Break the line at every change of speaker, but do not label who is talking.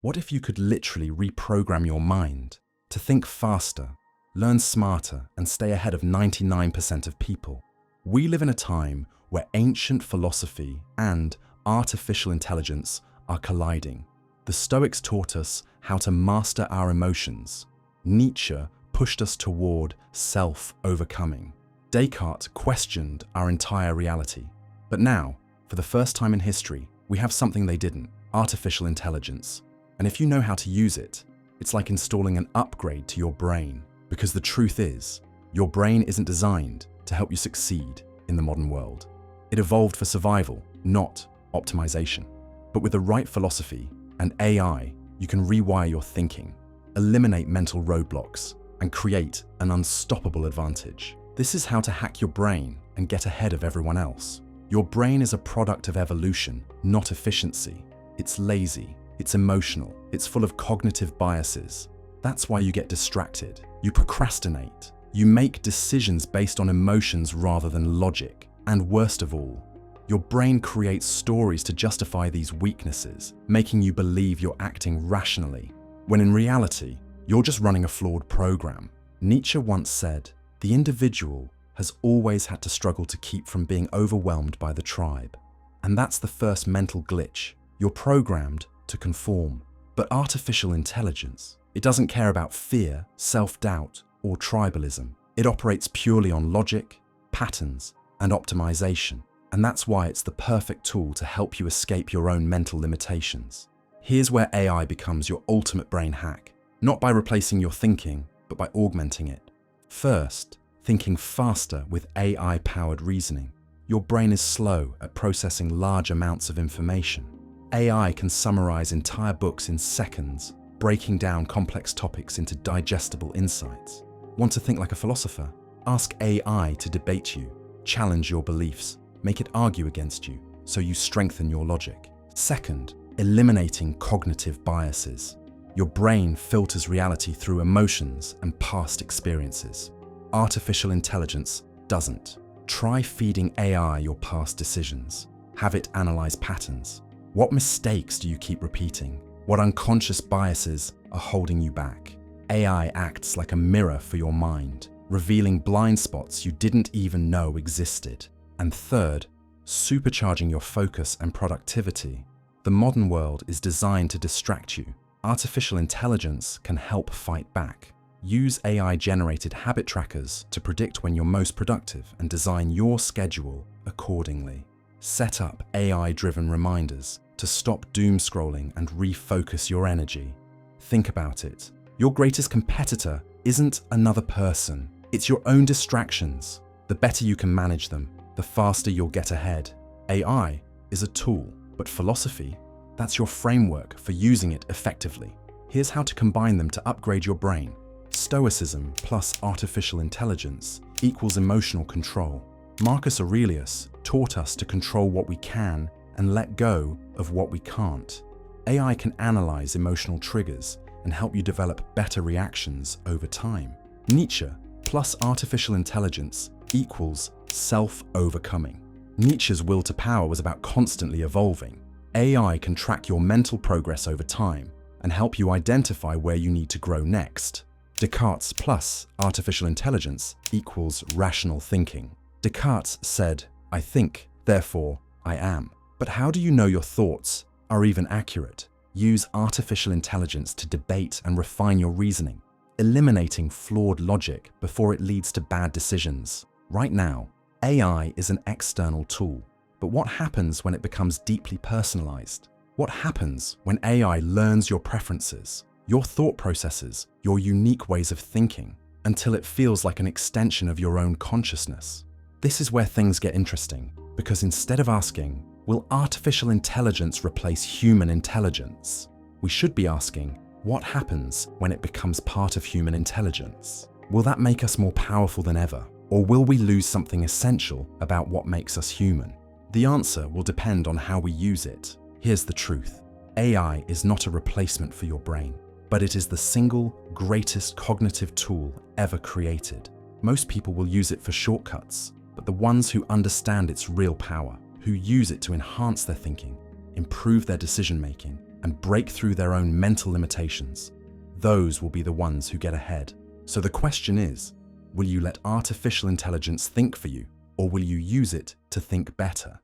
What if you could literally reprogram your mind to think faster, learn smarter, and stay ahead of 99% of people? We live in a time where ancient philosophy and artificial intelligence are colliding. The Stoics taught us how to master our emotions. Nietzsche pushed us toward self-overcoming. Descartes questioned our entire reality. But now, for the first time in history, we have something they didn't: artificial intelligence. And if you know how to use it, it's like installing an upgrade to your brain. Because the truth is, your brain isn't designed to help you succeed in the modern world. It evolved for survival, not optimization. But with the right philosophy and AI, you can rewire your thinking, eliminate mental roadblocks, and create an unstoppable advantage. This is how to hack your brain and get ahead of everyone else. Your brain is a product of evolution, not efficiency. It's lazy, it's emotional, it's full of cognitive biases. That's why you get distracted, you procrastinate, you make decisions based on emotions rather than logic. And worst of all, your brain creates stories to justify these weaknesses, making you believe you're acting rationally, when in reality, you're just running a flawed program. Nietzsche once said, "The individual has always had to struggle to keep from being overwhelmed by the tribe." And that's the first mental glitch. You're programmed to conform. But artificial intelligence, it doesn't care about fear, self-doubt, or tribalism. It operates purely on logic, patterns, and optimization. And that's why it's the perfect tool to help you escape your own mental limitations. Here's where AI becomes your ultimate brain hack, not by replacing your thinking, but by augmenting it. First, thinking faster with AI-powered reasoning. Your brain is slow at processing large amounts of information. AI can summarize entire books in seconds, breaking down complex topics into digestible insights. Want to think like a philosopher? Ask AI to debate you, challenge your beliefs, make it argue against you, so you strengthen your logic. Second, eliminating cognitive biases. Your brain filters reality through emotions and past experiences. Artificial intelligence doesn't. Try feeding AI your past decisions. Have it analyze patterns. What mistakes do you keep repeating? What unconscious biases are holding you back? AI acts like a mirror for your mind, revealing blind spots you didn't even know existed. And third, supercharging your focus and productivity. The modern world is designed to distract you. Artificial intelligence can help fight back. Use AI-generated habit trackers to predict when you're most productive and design your schedule accordingly. Set up AI-driven reminders to stop doom scrolling and refocus your energy. Think about it. Your greatest competitor isn't another person. It's your own distractions. The better you can manage them, the faster you'll get ahead. AI is a tool, but philosophy, that's your framework for using it effectively. Here's how to combine them to upgrade your brain. Stoicism plus artificial intelligence equals emotional control. Marcus Aurelius taught us to control what we can and let go of what we can't. AI can analyze emotional triggers and help you develop better reactions over time. Nietzsche plus artificial intelligence equals self-overcoming. Nietzsche's will to power was about constantly evolving. AI can track your mental progress over time and help you identify where you need to grow next. Descartes plus artificial intelligence equals rational thinking. Descartes said, "I think, therefore I am." But how do you know your thoughts are even accurate? Use artificial intelligence to debate and refine your reasoning, eliminating flawed logic before it leads to bad decisions. Right now, AI is an external tool. But what happens when it becomes deeply personalized? What happens when AI learns your preferences, your thought processes, your unique ways of thinking, until it feels like an extension of your own consciousness? This is where things get interesting, because instead of asking, will artificial intelligence replace human intelligence? We should be asking, what happens when it becomes part of human intelligence? Will that make us more powerful than ever? Or will we lose something essential about what makes us human? The answer will depend on how we use it. Here's the truth. AI is not a replacement for your brain, but it is the single greatest cognitive tool ever created. Most people will use it for shortcuts, but the ones who understand its real power, who use it to enhance their thinking, improve their decision-making, and break through their own mental limitations. Those will be the ones who get ahead. So the question is, will you let artificial intelligence think for you, or will you use it to think better?